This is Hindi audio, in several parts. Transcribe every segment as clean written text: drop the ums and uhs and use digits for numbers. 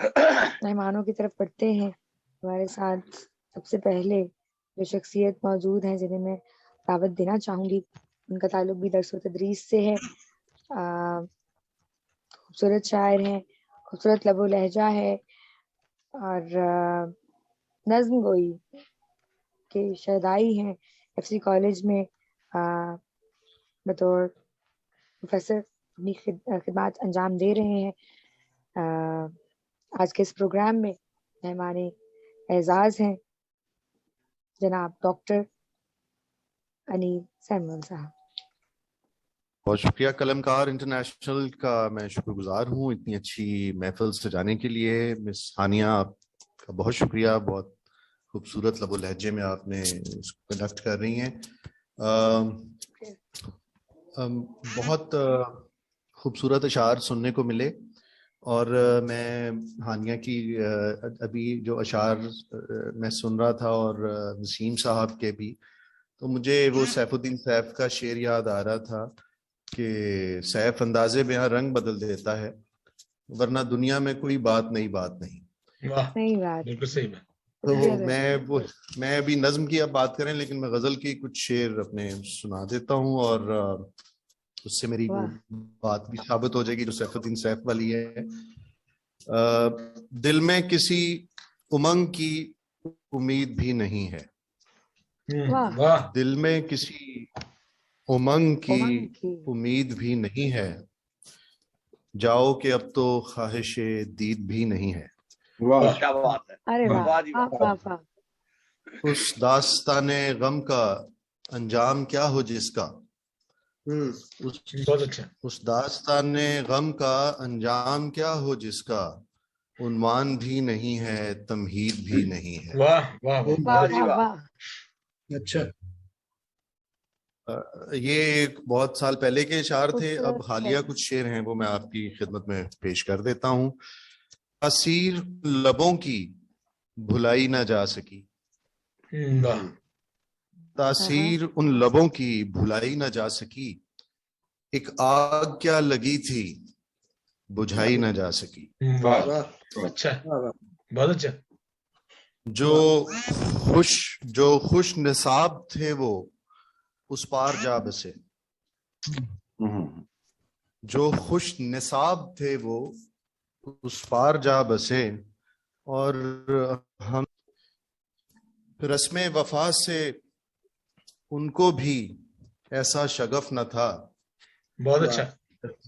मेहमानों की तरफ बढ़ते हैं। हमारे साथ सबसे पहले जो शख्सियत मौजूद हैं जिन्हें मैं दावत देना चाहूँगी, उनका ताल्लुक भी दर्स व तदरीस से है। खूबसूरत शायर हैं, खूबसूरत लबो लहजा है और नज़्म गोई के शहदाई हैं। एफसी कॉलेज में बतौर प्रोफेसर अपनी खिदमत अंजाम दे रहे हैं। आज के इस प्रोग्राम में मेहमान एजाज हैं जनाब डॉक्टर अनील सैमुअल साहब। बहुत शुक्रिया। कलमकार इंटरनेशनल का मैं शुक्रगुजार हूँ इतनी अच्छी महफिल सजाने के लिए। मिस हानिया, आपका बहुत शुक्रिया। बहुत खूबसूरत लबो लहजे में आपने इसको कंडक्ट कर रही हैं। बहुत खूबसूरत अशार सुनने को मिले और मैं हानिया की अभी जो अशार मैं सुन रहा था और वसीम साहब के भी, तो मुझे वो सैफुद्दीन सैफ का शेर याद आ रहा था कि सैफ अंदाजे में रंग बदल देता है, वरना दुनिया में कोई बात नहीं वाह, सही बात, बिल्कुल सही बात। तो मैं अभी नज्म की अब बात करें, लेकिन मैं गजल की कुछ शेर अपने सुना देता हूँ और उससे मेरी वो बात भी साबित हो जाएगी जो सैफुद्दीन सैफ वाली है। दिल में किसी उमंग की उम्मीद भी नहीं है। वाह। दिल में किसी उमंग की उम्मीद भी नहीं है, जाओ कि अब तो ख्वाहिशे दीद भी नहीं है। वाह, क्या बात है। अरे वाह, वाह वाह। उस दास्ताने गम का अंजाम क्या हो जिसका, बहुत अच्छा। उस दास्ताने गम का अंजाम क्या हो जिसका, उन्वान भी नहीं है तमहीद भी नहीं है। वाह वाह वाह वाह वाह। अच्छा, ये एक बहुत साल पहले के इशार थे। अब खूबसूरत हालिया है। कुछ शेर हैं वो मैं आपकी खिदमत में पेश कर देता हूँ। तासीर लबों की भुलाई ना जा सकी, वाह। तासीर उन लबों की भुलाई ना जा सकी, एक आग क्या लगी थी बुझाई ना जा सकी। वाह, अच्छा, बहुत अच्छा। जो खुश निसाब थे वो उस पार जा बसे, जो खुश निसाब थे वो उस पार जा बसे, और हम रस्मे वफा से उनको भी ऐसा शगफ न था। बहुत अच्छा,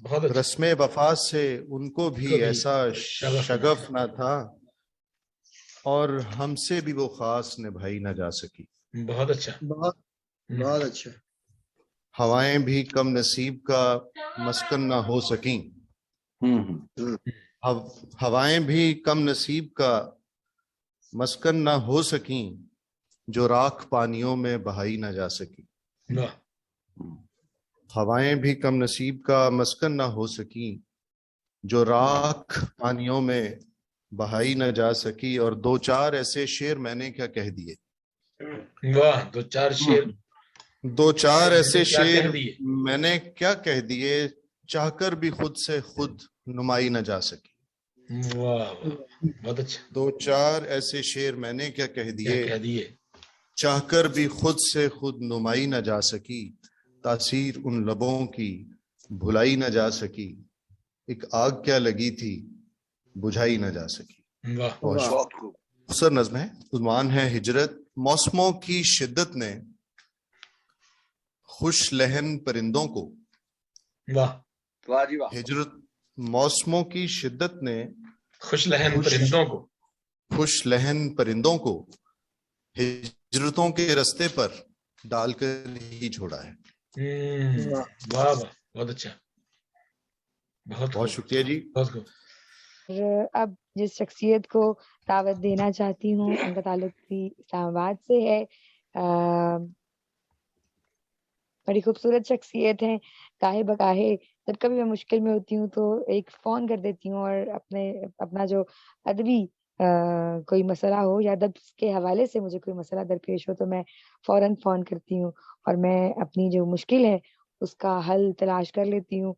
बहुत अच्छा। रस्मे वफा से उनको भी ऐसा शगफ न था, और हमसे भी वो खास निभाई न जा सकी। बहुत अच्छा, बहुत बहुत अच्छा। हवाएं भी कम नसीब का मस्कन ना हो सकी, हवाएं भी कम नसीब का मस्कन ना हो सकी, जो राख पानियों में बहाई ना जा सकी। हवाएं भी कम नसीब का मस्कन ना हो सकी, जो राख पानियों में बहाई न जा सकी। और दो चार ऐसे शेर मैंने क्या कह दिए। वाह, दो चार शेर, दो चार ऐसे क्या शेर कह दिए। मैंने क्या कह दिए, चाहकर भी खुद से खुद नुमाई न जा सकी। वाह, बहुत अच्छा। दो चार ऐसे शेर मैंने क्या कह कह दिए, चाहकर भी खुद से खुद नुमाई न जा सकी, तासीर उन लबों की भुलाई न जा सकी, एक आग क्या लगी थी बुझाई न जा सकी। वाह, खूबसूरत नज़्म है। उन्वान है हिजरत। मौसमों की शिद्दत ने खुश लहन परिंदों को, वाह वाह जी वाह। हिजरत, मौसमों की शिद्दत ने खुश लहन परिंदों को, खुश लहन परिंदों को हिजरतों के रास्ते पर डालकर ही छोड़ा है। वाह वाह, बहुत अच्छा, बहुत शुक्रिया जी। बहुत खूब। अब जिस शख्सियत को दावत देना चाहती हूँ उनका ताल्लुक भी इस्लामाबाद से है। बड़ी खूबसूरत शख्सियत है। काहे बकाहे जब कभी मैं मुश्किल में होती हूँ तो एक फ़ोन कर देती हूँ और अपना जो अदबी कोई मसला हो या अदब के हवाले से मुझे कोई मसला दरपेश हो तो मैं फ़ौरन फ़ोन करती हूँ और मैं अपनी जो मुश्किल है उसका हल तलाश कर लेती हूँ।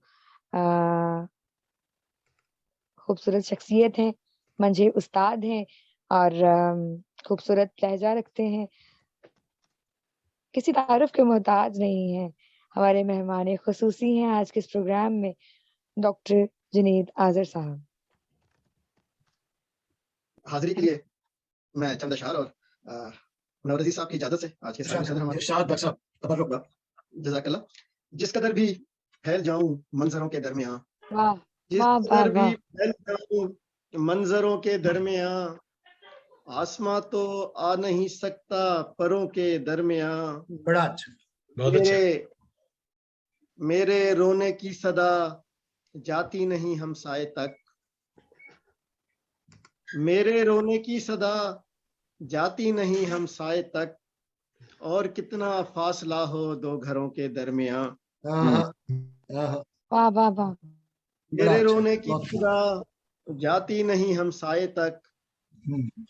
खूबसूरत शख्सियत हैं मंझे उस्ताद हैं और खूबसूरत लहजा रखते हैं। किसी तारुफ के मोहताज नहीं है। हमारे मेहमान खुसूसी हैं आज के इस प्रोग्राम में डॉक्टर जुनैद आज़र साहब। हाजिरी के लिए मैं चंद अशआर और मुनव्वर अजीज साहब की इजाजत से आज के साहब हमारे इरशाद डॉक्टर साहब तबर्रुक बा जज़ाकल्लाह। जिस कदर भी फैल जाऊं मंजरों के दरमियां, वाह जिस वाह कदर वाह भी फैल जाऊं मंजरों के दरमियां, आसमां तो आ नहीं सकता परों के दरमियां। बड़ा अच्छा, बहुत अच्छा। मेरे रोने की सदा जाती नहीं हमसाए तक, मेरे रोने की सदा जाती नहीं हमसाए तक, और कितना फासला हो दो घरों के दरमियां। वाह वाह वाह। मेरे रोने की सदा जाती नहीं हमसाए तक,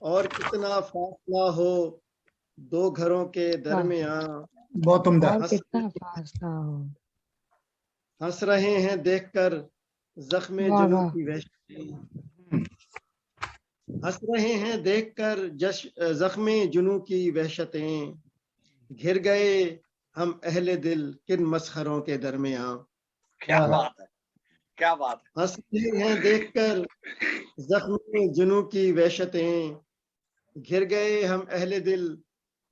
और कितना फासला हो दो घरों के दरमियां। बहुत उम्दा। और कितना फासला हो। हंस रहे हैं देखकर जख्मे वाह जुनू वाह। की वहशतें, हंस रहे हैं देखकर जख्मे जुनू की वहशतें। घिर गए हम अहले दिल किन मसखरों के दरमियां। क्या बात है, क्या बात है। हंस रहे हैं देखकर जख्मे जुनू की वहशतें, घिर गए हम अहले दिल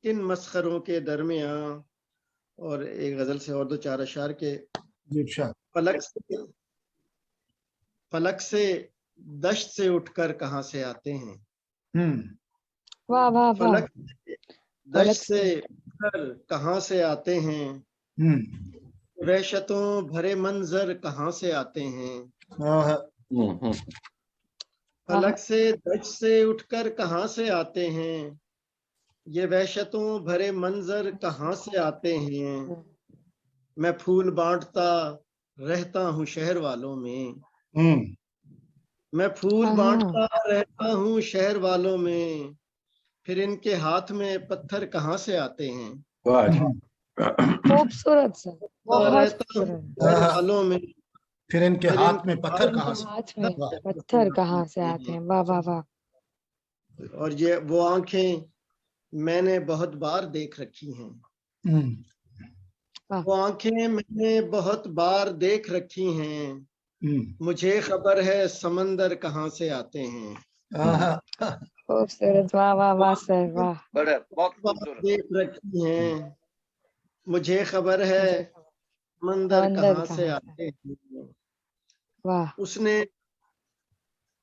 किन मसखरों के दरमियां। और एक गजल से और दो चार अशार के। फलक से दश्त से उठकर कहां से आते हैं। वाह वाह वाह। फलक दश्त से उठकर कहां से आते हैं, वहशतों भरे मंजर कहां से आते हैं। फलक से दश्त से उठकर कहां से आते हैं, ये वहशतों भरे मंजर कहां से आते हैं। मैं फूल बांटता रहता हूँ शहर वालों में, मैं फूल बांटता रहता हूँ शहर वालों में, फिर इनके हाथ में पत्थर कहां से आते हैं। खूबसूरत सा, बहुत खूबसूरत। शहर वालों में फिर इनके हाथ में पत्थर कहां से, हाथ में पत्थर कहां से आते हैं। वाह वाह वाह। और ये वो आंखें मैंने बहुत बार देख रखी हैं, वो आंखें मैंने बहुत बार देख रखी हैं, मुझे खबर है समंदर कहां से आते हैं। खूबसूरत। वाह वाह वाह सर वाह। बड़े बहुत खूबसूरत देख रखी हैं, मुझे खबर है समंदर कहां से आते हैं। वाह।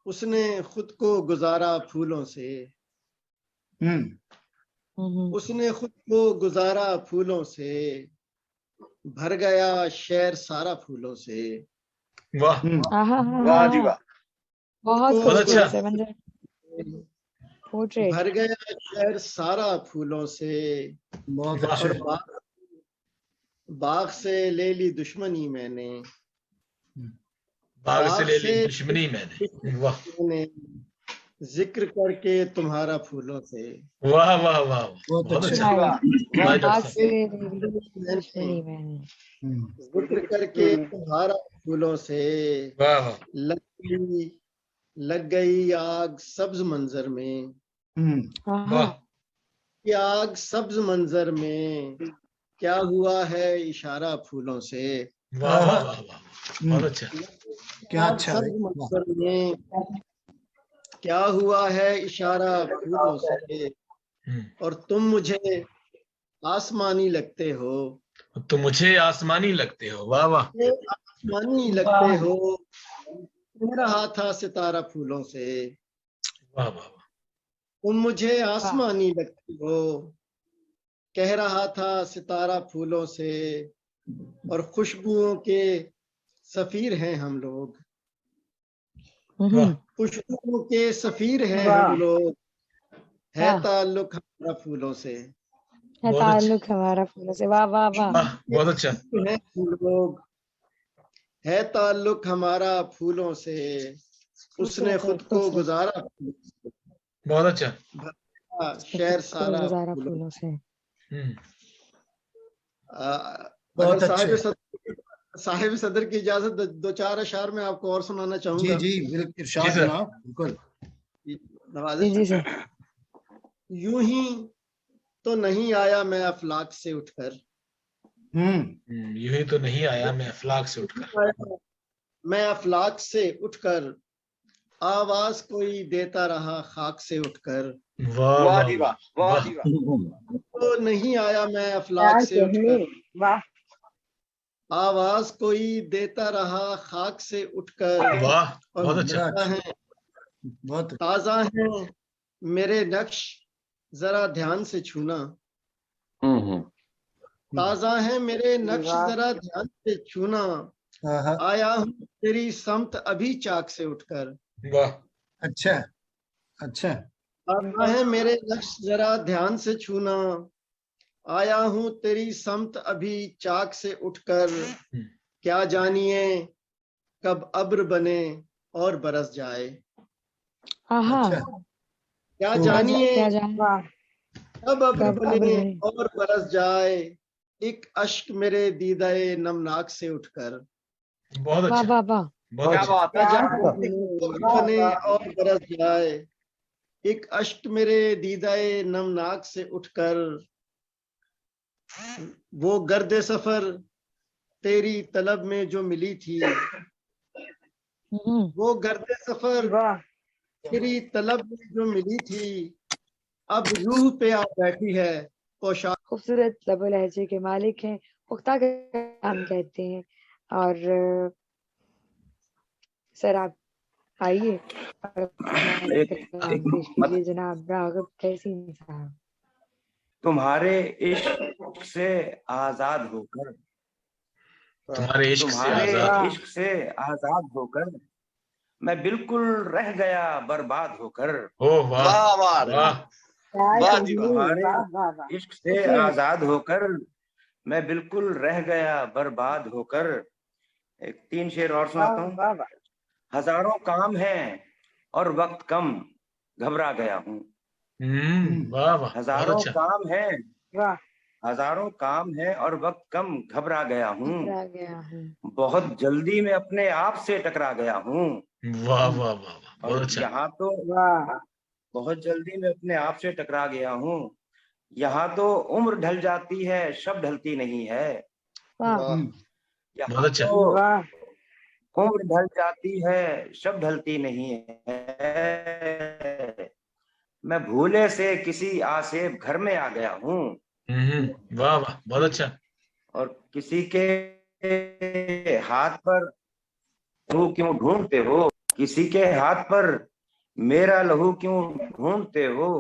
उसने खुद को गुजारा फूलों से, उसने खुद को गुजारा फूलों से, भर गया शहर सारा फूलों से। वाह वाह जी वाह। बहुत खूबसूरत है मंजर। भर गया शहर सारा फूलों से, और बाग से ले ली दुश्मनी मैंने, बाग से ले ली दुश्मनी मैंने। वाह। जिक्र करके तुम्हारा फूलों से। वाह वाह वाह, बहुत अच्छा। बाग से ले ली दुश्मनी मैंने, जिक्र करके तुम्हारा फूलों से। वाह। लग गई आग सब्ज मंजर में, आग सब्ज मंजर में, क्या हुआ है इशारा फूलों से। वाह वाह वाह, बहुत अच्छा। क्या अच्छा सब्ज मंजर में क्या हुआ है इशारा फूलों से, और तुम मुझे आसमानी लगते हो, तुम मुझे आसमानी लगते हो। वाह वाह, आसमानी लगते हो, कह रहा था सितारा फूलों से। वाह वाह, तुम मुझे आसमानी लगती हो, कह रहा था सितारा फूलों से, और खुशबुओं के सफीर हैं हम लोग, खुशबुओं के सफीर हैं हम लोग, है ताल्लुक हमारा फूलों से, है ताल्लुक हमारा फूलों से। वाह वाह वाह, बहुत अच्छा। है हम लोग, है ताल्लुक हमारा फूलों से, उसने खुद को गुजारा बहुत अच्छा। शहर सारा गुजारा फूलों से। अगर साहिब सदर की इजाजत दो चार अशार में आपको और सुनाना चाहूंगा। जी जी इरशाद जनाब, बिल्कुल। नवाज़िश जी सर। यूं ही तो नहीं आया मैं अफलाक से उठकर, यूं ही तो नहीं आया मैं अफलाक से उठकर, मैं अफलाक से उठकर आवाज कोई देता रहा खाक से उठकर। वाह वाह वाह जी वाह, वाह वाह जी वाह। तो नहीं आया मैं अफलाक से उठकर, वाह आवाज कोई देता रहा खाक से उठकर। वाह, और बहुत अच्छा। बड़ा ताज़ा अच्छा, है, बहुत ताज़ा है मेरे नक्श जरा ध्यान से छूना, ताज़ा है मेरे नक्श जरा ध्यान से छूना। आहा, आया हूँ तेरी समत अभी चाक से उठकर। वाह अच्छा अच्छा, ताज़ा है मेरे नक्श जरा ध्यान से छूना, आया हूँ तेरी समत अभी चाक से उठकर। क्या जानिए कब अब्र बने और बरस जाए, आहा अच्छा क्या खूब। जानिए क्या जाने कब अब्र कब अब्र बने बने। और बरस जाए, एक अश्क मेरे दीदाए नमनाक से उठकर। बहुत वाह अच्छा, वाह वाह। बहुत क्या अच्छा। बात क्या है, क्या जानिए बात है। कब अब्र बने और बरस जाए, एक अश्क मेरे दीदाए नमनाक से उठकर। वो गर्दे सफर तेरी तलब में जो मिली थी, वो गर्दे सफर तेरी तलब में जो मिली थी, अब रूह पे आ बैठी है पोशाक। खूबसूरत लबो लहजे के मालिक हैं, पुख्ता काम कहते हैं। और सर आप आइए और अपना कलाम पेश कीजिए जनाब राघव तहसीन साहब। तुम्हारे इश्क से आजाद होकर, तुम्हारे इश्क से तुम्हारे आजाद, इश्क से आजाद होकर मैं बिल्कुल रह गया बर्बाद होकर। ओह वाह वाह वाह वाह, वाह जी वाह। तुम्हारे इश्क से आजाद होकर मैं बिल्कुल रह गया बर्बाद होकर। एक 3 शेर और सुनाता हूँ। हजारों काम हैं और वक्त कम, घबरा गया हूँ। वाह वाह, बहुत हजारों अच्छा। काम है, हजारों काम है और वक्त कम, घबरा गया हूँ। बहुत जल्दी में अपने आप से टकरा गया हूँ। वाह वाह वाह वाह, बहुत और अच्छा। यहाँ तो बहुत जल्दी में अपने आप से टकरा गया हूँ। यहाँ तो उम्र ढल जाती है, शब ढलती नहीं है। यहाँ बहुत अच्छा। तो उम्र ढल जाती है, शब ढलती नहीं है। मैं भूले से किसी आसेब घर में आ गया हूँ। वाह वाह, बहुत अच्छा। और किसी के हाथ पर लहू क्यों ढूंढते हो, किसी के हाथ पर मेरा लहू क्यों ढूंढते हो।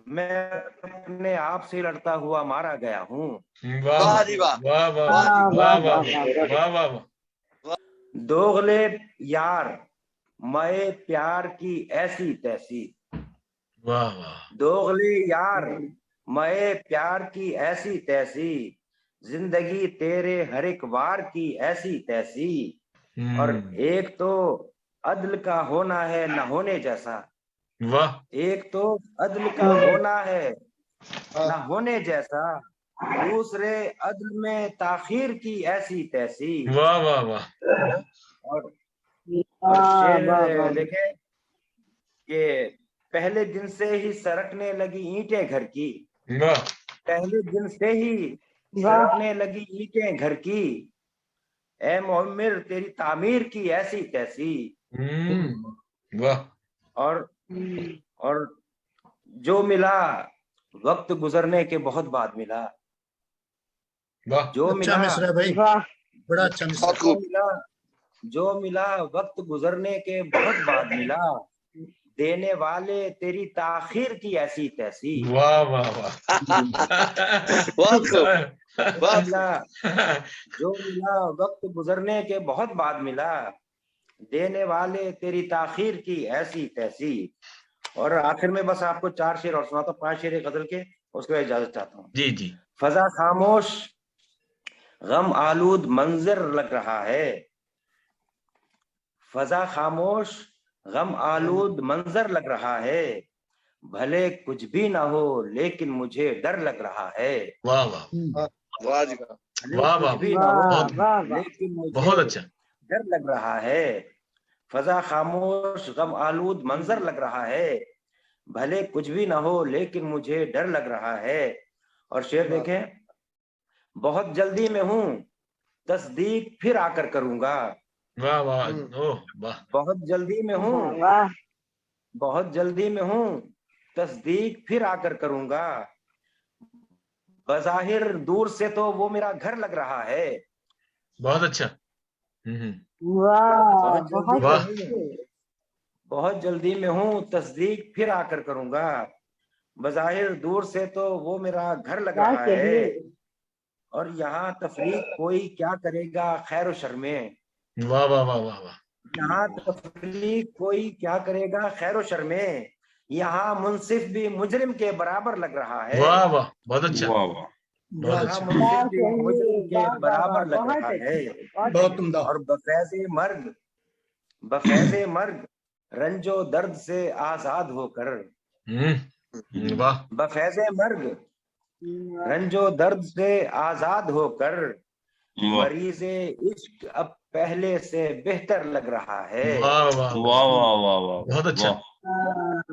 मैं अपने आप से लड़ता हुआ मारा गया हूँ। वाह वाह जी वाह, वाह वाह वाह जी वाह वाह। वाह वाह वाह वाह। दोगले यार मैं प्यार की ऐसी तैसी, वाह वाह, दोगले यार मैं प्यार की ऐसी तैसी, जिंदगी तेरे हर एक वार की ऐसी तैसी। और एक तो अदल का होना है न होने जैसा, वाह, एक तो अदल का होना है न होने जैसा, दूसरे अदल में ताखीर की ऐसी तैसी। वाह वाह वाह। और शेर देखे कि पहले दिन से ही सरकने लगी ईंटें घर की, वाह, पहले दिन से ही सरकने लगी ईंटें घर की, ए मोमिर तेरी तामीर की ऐसी तैसी। वाह। और जो मिला वक्त गुजरने के बहुत बाद मिला, वाह, जो अच्छा मिला मिश्रा भाई, बड़ा अच्छा मिश्रा। जो मिला वक्त गुजरने के बहुत बाद मिला, देने वाले तेरी ताखीर की ऐसी तैसी। वाह वाह वाह, बहुत खूब, बहुत जो मिला वक्त गुजरने के बहुत बाद मिला, देने वाले तेरी ताखीर की ऐसी तैसी। और आखिर में बस आपको 4 शेर और सुनाता हूँ, 5 शेर गजल के, उसके बाद इजाजत चाहता हूँ। जी जी। फजा खामोश गम आलूद मंजर लग रहा है, फजा खामोश गम आलूद मंजर लग रहा है, भले कुछ भी ना हो लेकिन मुझे डर लग रहा है। वाह वाह वाह जी वाह, वाह वाह, कुछ भी ना हो लेकिन बहुत मुझे अच्छा। डर लग रहा है। फजा खामोश गम आलूद मंजर लग रहा है, भले कुछ भी ना हो लेकिन मुझे डर लग रहा है। और शेर देखें, बहुत जल्दी में हूँ तस्दीक फिर आकर करूंगा। वाह वाह, ओह वाह, बहुत जल्दी में हूँ, बहुत जल्दी में हूँ तस्दीक फिर आकर करूंगा। बज़ाहिर दूर से तो वो मेरा घर लग रहा है। बहुत अच्छा। वाह, बहुत जल्दी में हूँ तस्दीक फिर आकर करूंगा। बज़ाहिर दूर से तो वो मेरा घर लग रहा है, और यहाँ तफरीक कोई क्या करेगा खैर व शर में। वाह वाह वाह वाह वाह, यहाँ तफरीक कोई क्या करेगा खैर व शर में, यहाँ मुंसिफ भी मुजरिम के बराबर लग रहा है। वाह वाह, बहुत अच्छा, वाह वाह, बहुत यहाँ अच्छा। मुंसिफ भी मुजरिम के बराबर लग रहा है। बहुत उम्दा। और बफैज़े मर्ग रंजो दर्द से आजाद होकर, वाह, बफैज़े मर्ग रंजो दर्द से आजाद होकर, मरीज़े इश्क अब पहले से बेहतर लग रहा है। वाह वाह वाह वाह वाह वाह, बहुत अच्छा,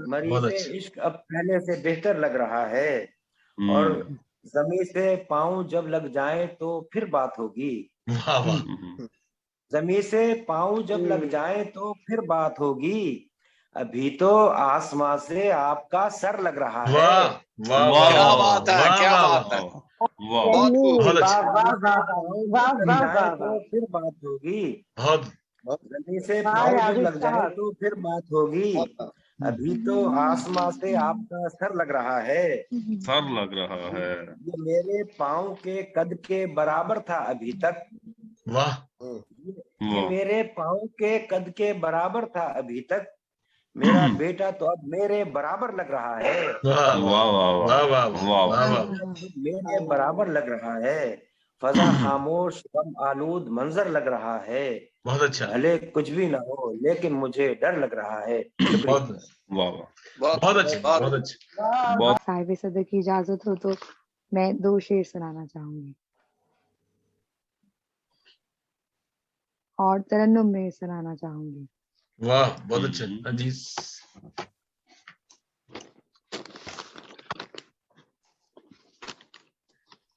मरीज़े अच्छा। इश्क अब पहले से बेहतर लग रहा है। और जमीन से पाँव जब लग जाए तो फिर बात होगी। वाह वाह, जमीन से पाँव जब लग जाए तो फिर बात होगी, अभी तो आसमां से आपका सर लग रहा है। वाह वाह वाह, क्या वाह, बात है, वाह, क्या वाह, बात है, वाह, बहुत खूब। बहुत अच्छा, तो फिर बात होगी, बहुत, जमीन से पाँव जब लग जाए तो फिर बात होगी, अभी तो आसमां से आपका सर लग रहा है। सर लग रहा है। ये मेरे पाँव के कद के बराबर था अभी तक, वाह ये मेरे पाँव के कद के बराबर था अभी तक, मेरा बेटा तो अब मेरे बराबर लग रहा है। वाह वाह वाह वाह वाह वाह, वाह वाह, मेरे बराबर लग रहा है। फजा खामोश गम आलूद मंजर लग रहा है, बहुत अच्छा, भले कुछ भी ना हो लेकिन मुझे डर लग रहा है। बहुत वाह वाह, बहुत अच्छा, बहुत अच्छा। बहुत साहिब सदर की इजाजत हो तो मैं 2 शेर सुनाना चाहूंगी और तरन्नुम में सुनाना चाहूंगी। वाह, बहुत अच्छा अजीज।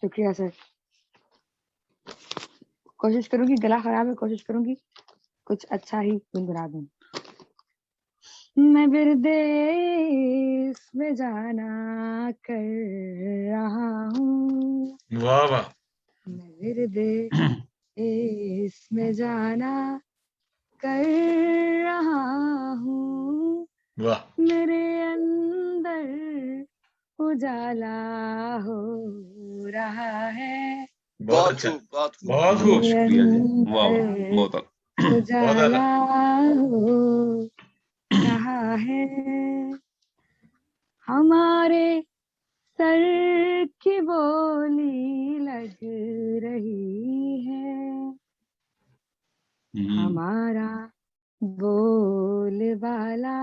शुक्रिया सर। कोशिश करूंगी, गला खराब है, कोशिश करूंगी कुछ अच्छा ही गुनगुना दूं। मैं बिरदेस में जाना कर रहा हूँ, वाह वाह, मैं बिरदेस में जाना कर रहा हूँ, वाह, मेरे अंदर उजाला हो रहा है, बहुत अच्छा, बहुत खूब। बहुत खूब, शुक्रिया जी, वाह बहुत उजाला हो रहा है, हमारे सर की बोली लग रही है, हमारा बोलबाला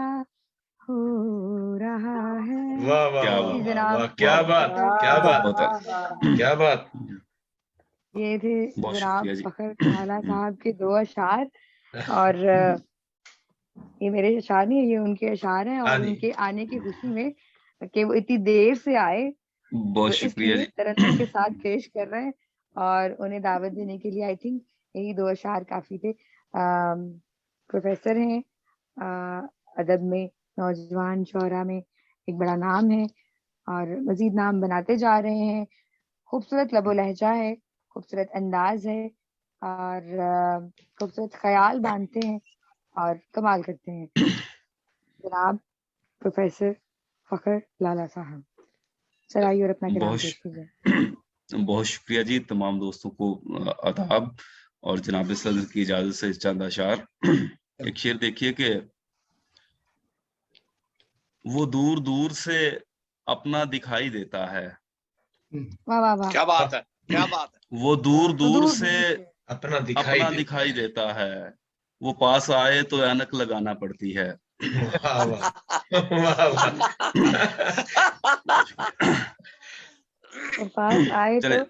हो रहा है। वाह वाह क्या वाह, जनाब, वाह, क्या बात, क्या बात, बहुत क्या बात। ये थे बहुत जनाब शुक्रिया जी। फखर खाला साहब के 2 अशार, और ये मेरे अशार नहीं है, ये उनके अशार हैं, हाँ और जी। उनके आने की खुशी में कि वो इतनी देर से आए बहुत तो शुक्रिया इसलिए जी। तरन्नुम के साथ पेश कर रहे हैं, और उन्हें दावत देने के लिए आई थिंक यही 2 अशार काफी थे। प्रोफेसर हैं अदब में, नौजवान शोरा में एक बड़ा नाम है, और मजीद नाम बनाते जा रहे हैं। खूबसूरत लबो लहजा है, खूबसूरत अंदाज है, और खूबसूरत ख्याल बांधते हैं और कमाल करते हैं। जनाब प्रोफेसर फखर लाला साहब, सर आइए और अपना कलाम पेश कीजिए। बहुत शुक्रिया जी। तमाम दोस्तों को आदाब, और जनाब सदर की इजाजत से चंद अशार। एक शेर देखिए कि वो दूर दूर से अपना दिखाई देता है, वाह वाह वाह, क्या बात है, क्या बात है। वो दूर दूर दूर से अपना अपना दिखाई देता है, वो पास आए तो ऐनक लगाना पड़ती है। वाह वाह, वाह वाह। वो पास आए चले, तो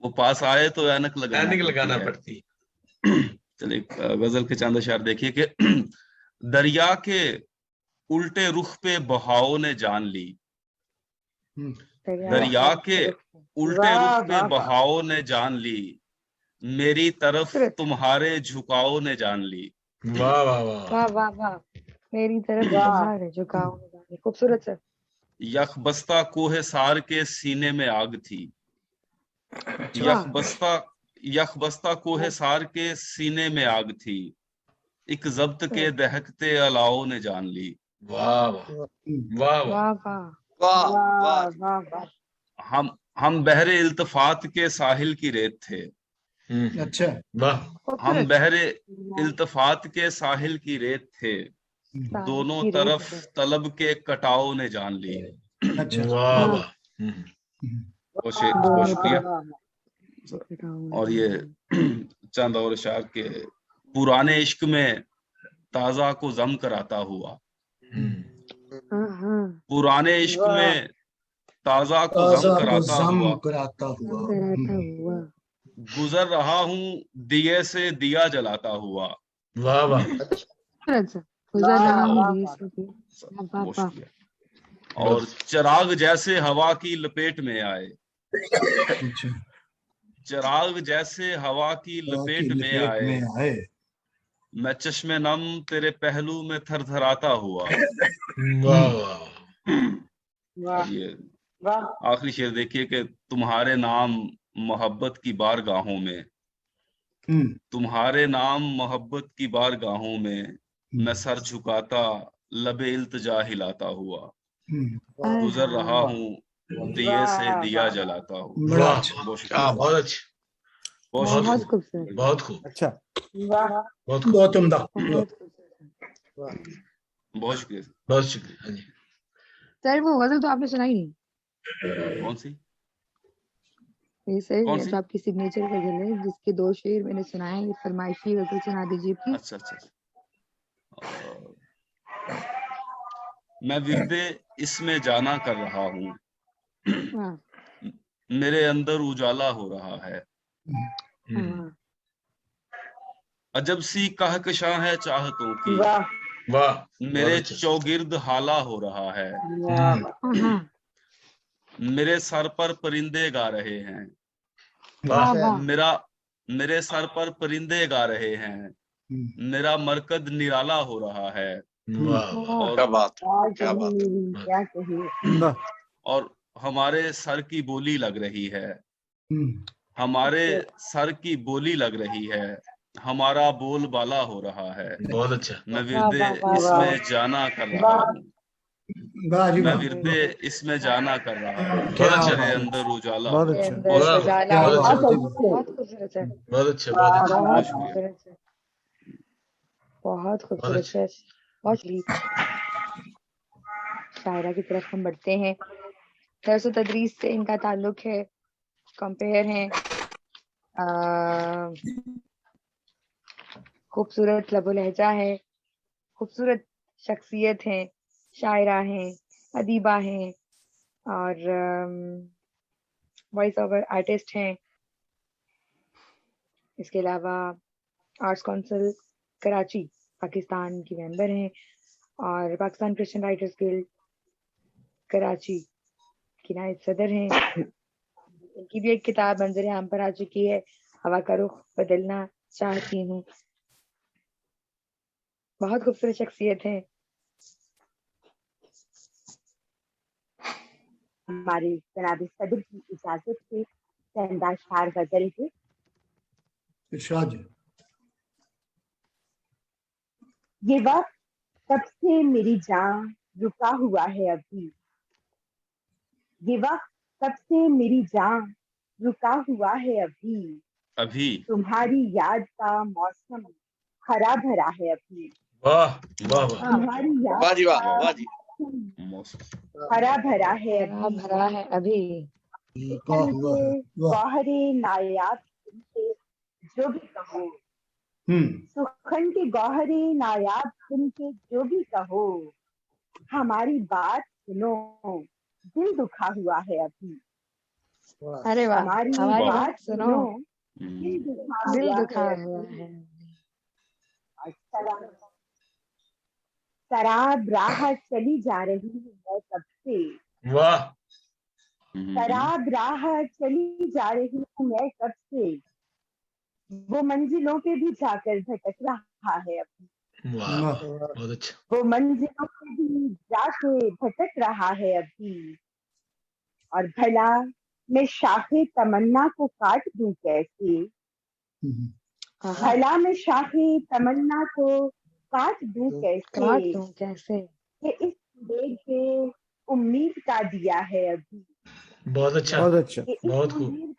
वो पास आए तो ऐनक ऐनक लगाना है। पड़ती। चलिए गजल के चंद अशार देखिए कि दरिया के उल्टे रुख पे बहाव ने जान ली, दरिया के उल्टे रुख पे बहाव ने जान ली, मेरी तरफ तुम्हारे झुकाव ने जान ली। वाह वाह वाह वाह वाह वाह, मेरी तरफ तुम्हारे झुकाव ने जान ली। खूबसूरत सर। यखबस्ता कोहे सार के सीने में आग थी, यखबस्ता कोहे सार के सीने में आग थी, एक जब्त के दहकते अलाव ने जान ली। वाह वाह वाह वाह वाह वाह वाह। हम बहरे इल्तफात के साहिल की रेत थे। अच्छा। वाह। हम बहरे इल्तफात के साहिल की रेत थे, दोनों तरफ तलब के कटाव ने जान ली। अच्छा। वाह वाह। बहुत शुक्रिया। और ये चंद और अशार के पुराने इश्क में ताजा को जम कराता हुआ, पुराने इश्क में ताजा को जम कराता हुआ, गुजर रहा हूँ दिए से दिया जलाता हुआ। वाह वाह। गुजर रहा हूँ दिए से दिया। और चिराग जैसे हवा की लपेट में आए, चिराग जैसे हवा की लपेट में आए, मैं चश्मे नम तेरे पहलू में थरथराता हुआ। ये आखिरी शेर देखिए कि तुम्हारे नाम मोहब्बत की बारगाहों में, तुम्हारे नाम मोहब्बत की बारगाहों में, मैं सर झुकाता लबे इल्तिजा हिलाता हुआ, गुजर रहा हूँ दिए से दिया जलाता हूँ। बहुत अच्छा, बहुत खूबसूरत, बहुत खूब। अच्छा, बहुत उम्दा। बहुत शुक्रिया, बहुत शुक्रिया। हाँ जी सर, वो गजल तो आपने सुनाई नहीं। कौन सी? ये सर, कौन ये सी? तो आपकी सिग्नेचर गजल है जिसके 2 शेर मैंने सुनाए हैं। ये फरमाइशी गजल सुना दीजिए प्लीज। अच्छा। मैं विरदे इसमें जाना कर रहा हूँ, मेरे अंदर उजाला हो रहा है, अजब सी कहकशां है चाहतों की, वाह। मेरे चौगिर्द हाला हो रहा है, मेरे सर पर परिंदे गा रहे हैं, मेरे सर पर परिंदे गा रहे हैं, मेरा मरकद निराला हो रहा है। क्या बात क्या बात। और हमारे सर की बोली लग रही है, हमारे सर की बोली लग रही है, हमारा बोल बाला हो रहा है। बहुत अच्छा। मैं विरदे इसमें जाना कर रहा हूँ, मैं विरदे इसमें जाना कर रहा हूँ, मेरे अंदर उजाला। बहुत अच्छा। बहुत खूबसूरत है। बहुत शायरा की तरफ हम बढ़ते हैं। दर्स व तदरीस से इनका ताल्लुक है, कंपेयर है, खूबसूरत लबो लहजा है, खूबसूरत शख्सियत है, शायरा है, अदीबा है और वॉइस ओवर आर्टिस्ट हैं। इसके अलावा आर्ट्स काउंसिल कराची पाकिस्तान की मेंबर हैं और Pakistan Christian writers guild Karachi की नायब सदर हैं। इनकी भी एक किताब मंजर आम पर आ चुकी है, हवा का रुख बदलना चाहती हूँ। बहुत खूबसूरत शख्सियत है। हमारे जनाब सदर की इजाजत से चंद अशआर गजल के ये वक्त तब से मेरी जान रुका हुआ है अभी, ये वक्त तब से मेरी जान रुका हुआ है अभी तुम्हारी याद का मौसम हरा भरा है अभी। वाह वाह वाह। तुम्हारी याद वाह जी वाह वाह जी। हरा भरा है अभी। गौहरे नायाब तुमसे जो भी कहो, सुखन के गौहरे नायाब तुमसे जो भी कहो, हमारी बात सुनो दिल दुखा हुआ है अभी। अरे वाह, हमारी बात सुनो दिल दुखा हुआ है। शराब राह चली जा रही हूँ मैं कब से। वाह। शराब राह चली जा रही हूँ मैं कब से, वो मंजिलों पे भी जाकर भटक रहा है अभी। वाह, बहुत अच्छा। वो मंजिलों पे भी जाके भटक रहा है अभी, और भला मैं शाखे तमन्ना को काट दूं कैसे, भला मैं शाखे तमन्ना को काट दूं कैसे, ये इस बेग पे उम्मीद का दिया है अभी। बहुत अच्छा, बहुत अच्छा, बहुत खूब।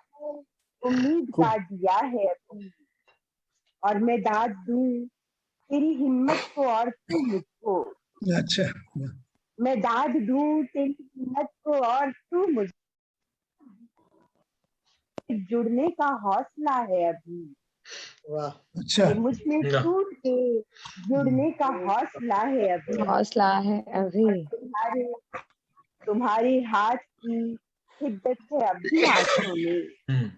उम्मीद का दिया है अभी, और मैं दाद दूं तेरी हिम्मत को और तू मुझको। अच्छा, मैं दाद दूं तेरी हिम्मत को और तू मुझको, जुड़ने का हौसला है अभी। वाह, अच्छा, ये मुझ में टूट के जुड़ने का हौसला है अभी। तुम्हारे हाथ की हिद्दत है अभी हाथों में,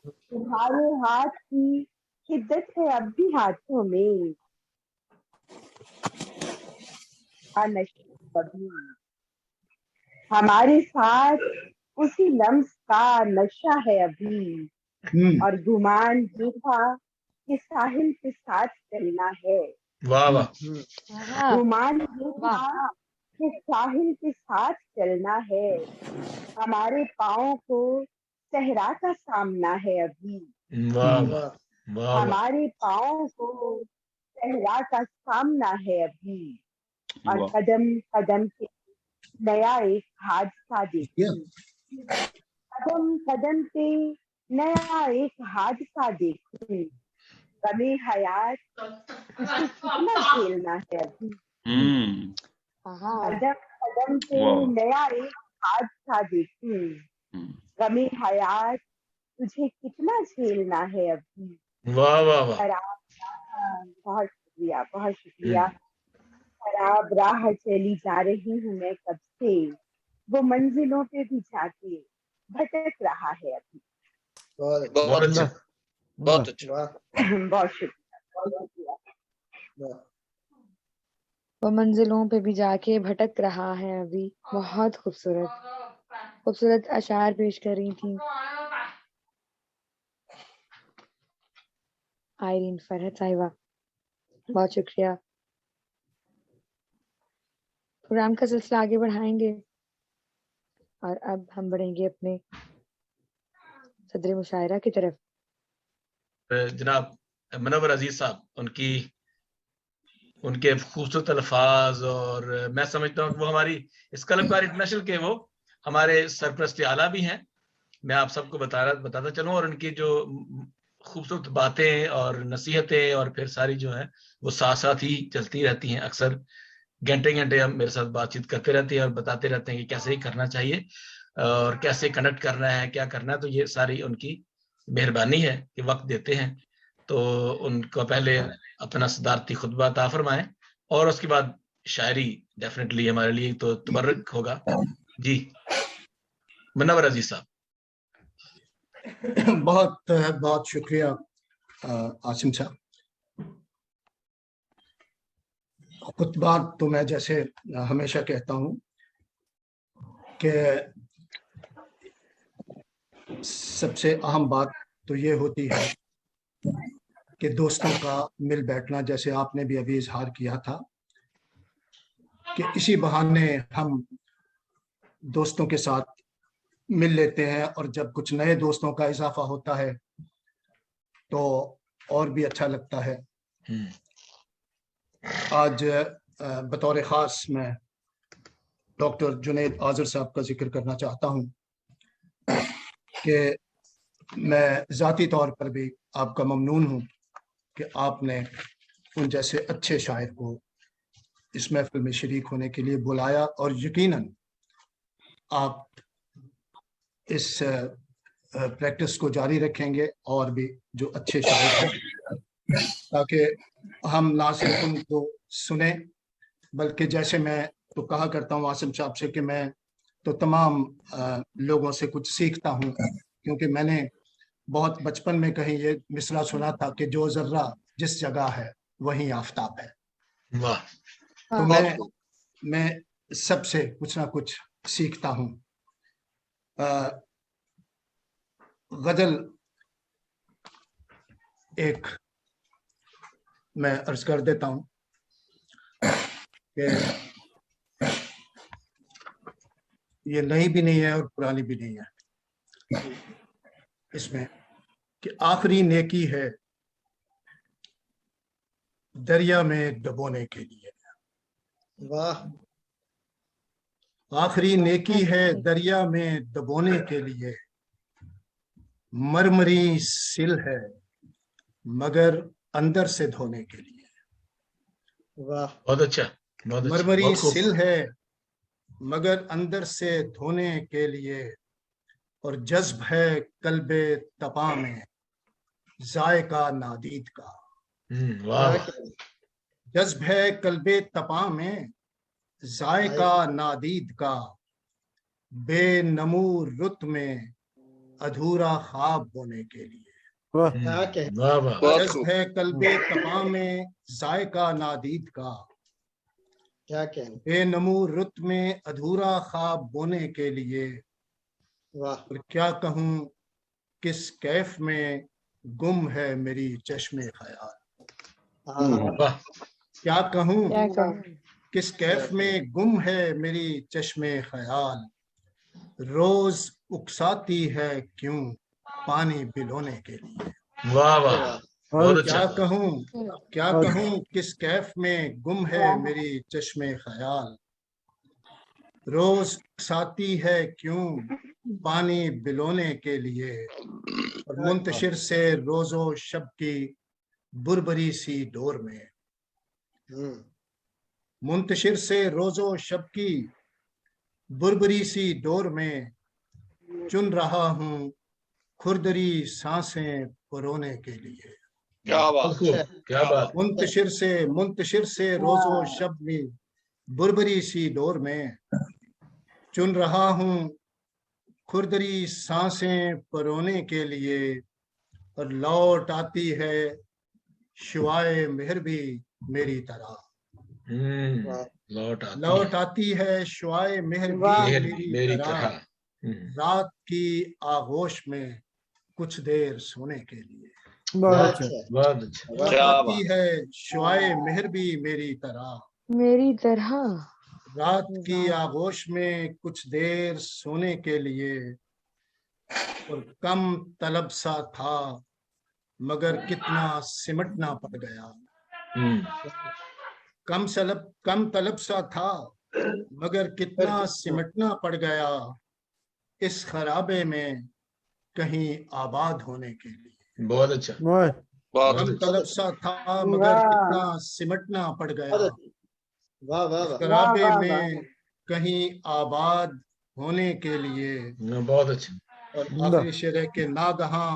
तुम्हारे हाथ की हिद्दत है अभी हाथों में, कभी हमारे साथ उसी लम्स का नशा है अभी, और गुमान ये था कि साहिल के साथ चलना है। वाह वाह। गुमान ये था कि साहिल के साथ चलना है, हमारे पाँव को सहरा का सामना है अभी। वाह वाह। हमारे पाँव को सहरा का सामना है अभी, और कदम कदम पे नया एक हादसा देखूं, कदम कदम पे नया एक हादसा देखूं, गमे हयात उसे कितना झेलना है अभी। कदम कदम पे नया एक हादसा देखूं, गमे हयात तुझे कितना झेलना है अभी। वाह वाह वाह। बहुत शुक्रिया, बहुत शुक्रिया। खराब राह चली जा रही हूँ मैं कब से, वो मंजिलों पे भी जाके भटक रहा है अभी। बहुत अच्छा, बहुत अच्छा। बहुत शुक्रिया। वो मंजिलों पे भी जाके भटक रहा है अभी। बहुत खूबसूरत खूबसूरत अशार पेश कर रही थी आयरीन फरहत साहिबा, बहुत शुक्रिया। प्रोग्राम का सिलसिला आगे बढ़ाएंगे और अब हम बढ़ेंगे अपने सदर मुशायरा की तरफ। जनाब मुनव्वर अजीज साहब, उनके खूबसूरत अल्फाज, और मैं समझता हूँ कि वो हमारी इस कलमकार इंटरनेशनल के वो हमारे सरपरस्त आला भी हैं। मैं आप सबको बताता चलूँ, और उनकी जो खूबसूरत बातें और नसीहतें और फिर सारी जो है वो साथ साथ ही चलती रहती हैं। अक्सर घंटे घंटे हम मेरे साथ बातचीत करते रहते हैं और बताते रहते हैं कि कैसे ही करना चाहिए और कैसे कनेक्ट करना है, क्या करना है। तो ये सारी उनकी मेहरबानी है कि वक्त देते हैं। तो उनको पहले अपना सदारती खुतबा अता फरमाएं और उसके बाद शायरी डेफिनेटली हमारे लिए तो तबर्रुक होगा। जी मुनव्वर अजीज साहब। बहुत बहुत शुक्रिया आसिम साहब। खुतबा तो मैं जैसे हमेशा कहता हूँ कि सबसे अहम बात तो ये होती है कि दोस्तों का मिल बैठना, जैसे आपने भी अभी इजहार किया था कि इसी बहाने हम दोस्तों के साथ मिल लेते हैं, और जब कुछ नए दोस्तों का इजाफा होता है तो और भी अच्छा लगता है। आज बतौर ख़ास मैं डॉक्टर जुनैद आज़र साहब का जिक्र करना चाहता हूं कि मैं ज़ाती तौर पर भी आपका ममनून हूं कि आपने उन जैसे अच्छे शायर को इस महफिल में शरीक होने के लिए बुलाया, और यकीनन आप इस प्रैक्टिस को जारी रखेंगे और भी जो अच्छे शायर हैं, ताकि हम ना सिर्फ उनको सुने बल्कि जैसे मैं तो कहा करता हूँ आसिम साहब से कि मैं तो तमाम लोगों से कुछ सीखता हूँ, क्योंकि मैंने बहुत बचपन में कहीं ये मिसरा सुना था कि जो जर्रा जिस जगह है वही आफताब है। वाह। तो मैं सबसे कुछ ना कुछ सीखता हूँ। गजल एक मैं अर्ज कर देता हूँ कि ये नई भी नहीं है और पुरानी भी नहीं है। इसमें कि आखिरी नेकी है दरिया में डुबोने के लिए। वाह। आखिरी नेकी है दरिया में डुबोने के लिए, मरमरी सिल है मगर अंदर से धोने के लिए। वाह। बहुत अच्छा, बहुत अच्छा, मरमरी बहुत खूब। सिल है मगर अंदर से धोने के लिए, और जज्ब है कल्बे तपा में जायका नादीद का। वाह। जज्ब है कल्बे तपा में जायका नादीद का, बेनमू रुत में अधूरा ख्वाब होने के लिए। जज्ब है कल्बे तपा में जायका नादीद का, क्या कहना, बेनमू रुत में अधूरा ख्वाब बोने के लिए। वाह। और क्या कहूँ किस कैफ में गुम है मेरी चश्मे ख्याल। क्या कहूँ किस कैफ में गुम है मेरी चश्मे ख्याल, रोज उकसाती है क्यों पानी बिलोने के लिए। वाह वाह, बहुत अच्छा। क्या कहूँ किस कैफ में गुम है मेरी चश्मे ख्याल, रोज उकसाती है क्यों पानी बिलोने के लिए। और मुंतशिर से रोजो शब की बुरबरी सी डोर में, मुंतशिर से रोजो शब की बुरबरी सी डोर में, चुन रहा हूँ खुरदरी सांसें परोने के लिए। क्या बात, क्या बात। मुंतशिर से रोजो शब में बुरबरी सी डोर में, चुन रहा हूँ खुरदरी सांसें परोने के लिए। और लौट आती है शुआए मेहर भी मेरी तरह, लौट आती है शुआए मेहर भी मेरी तरह, रात की आगोश में कुछ देर सोने के लिए। बहुत अच्छा। लौट आती है शुआए मेहर भी मेरी तरह, रात की आगोश में कुछ देर सोने के लिए। और कम तलब सा था मगर कितना सिमटना पड़ गया, कम तलब सा था मगर कितना सिमटना पड़ गया, इस खराबे में कहीं आबाद होने के लिए। बहुत अच्छा। कम तलब सा था मगर कितना सिमटना पड़ गया, इस खराबे में कहीं आबाद होने के लिए। बहुत अच्छा। और आखिरी शेर है कि नागहां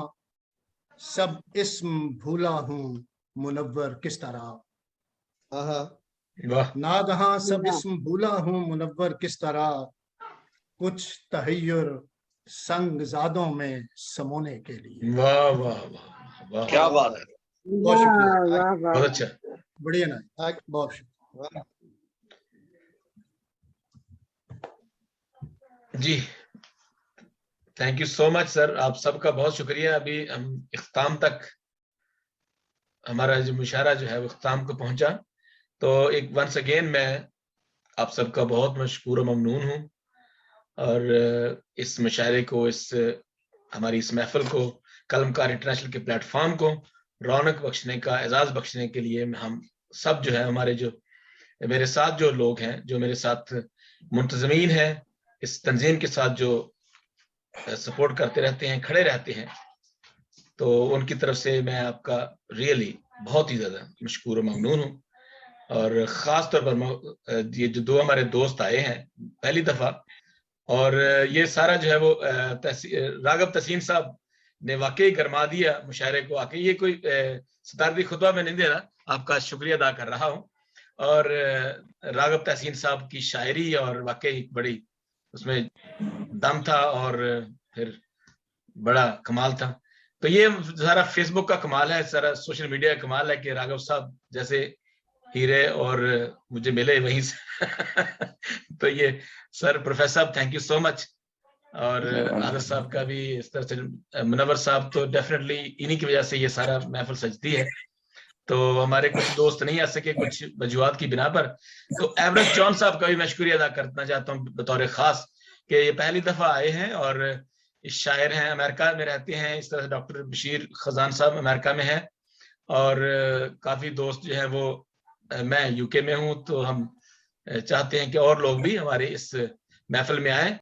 सब इस्म भूला हूँ मुनव्वर किस तरह, नागहां सब इस्म भूला हूँ मुनव्वर किस तरह, कुछ तहय्युर संग जादों में समोने के लिए। वाह वाह वाह, क्या बात है, बहुत शुक्रिया, बहुत अच्छा, बढ़िया ना, बहुत शुक्रिया जी। Thank you so much sir, आप सबका बहुत शुक्रिया। अभी हम इख्ताम तक, हमारा जो मुशायरा जो है वो इख्ताम को पहुंचा। तो एक वंस अगेन मैं आप सबका बहुत मशकूर ममनून हूँ, और इस मुशायरे को, इस हमारी इस महफिल को, कलमकार इंटरनेशनल के प्लेटफॉर्म को रौनक बख्शने का, एजाज बख्शने के लिए हम सब जो है, हमारे जो मेरे साथ जो लोग हैं, जो मेरे साथ मुंतजमीन हैं, इस तंजीम के साथ जो सपोर्ट करते रहते हैं, खड़े रहते हैं, तो उनकी तरफ से मैं आपका रियली बहुत ही ज्यादा मशकूर ममनून हूँ। और खास तौर पर ये जो दो हमारे दोस्त आए हैं पहली दफा, और ये सारा जो है वो रागब तहसीन साहब ने वाकई गरमा दिया मुशायरे को आके। ये कोई सदारती खुतबा में नहीं दे रहा, आपका शुक्रिया अदा कर रहा हूँ। और रागब तहसीन साहब की शायरी और वाकई बड़ी उसमें दम था और फिर बड़ा कमाल था। तो ये सारा फेसबुक का कमाल है, सारा सोशल मीडिया का कमाल है कि राघव साहब जैसे हीरे और मुझे मिले वहीं से तो ये सर, प्रोफेसर साहब, थैंक यू सो मच। और आदर साहब का भी इस तरह से, मुनव्वर साहब तो डेफिनेटली इन्हीं की वजह से ये सारा महफिल सजती है। तो हमारे कुछ दोस्त नहीं आ सके कुछ वजूहात की बिना पर, तो एवरेस्ट जॉन साहब का भी मैं शुक्रिया अदा करना चाहता हूँ बतौर खास, कि ये पहली दफा आए हैं और इस शायर हैं, अमेरिका में रहते हैं। इस तरह से डॉक्टर बशीर खजान साहब अमेरिका में हैं, और काफी दोस्त जो हैं वो, मैं यूके में हूँ, तो हम चाहते हैं कि और लोग भी हमारे इस महफिल में आए।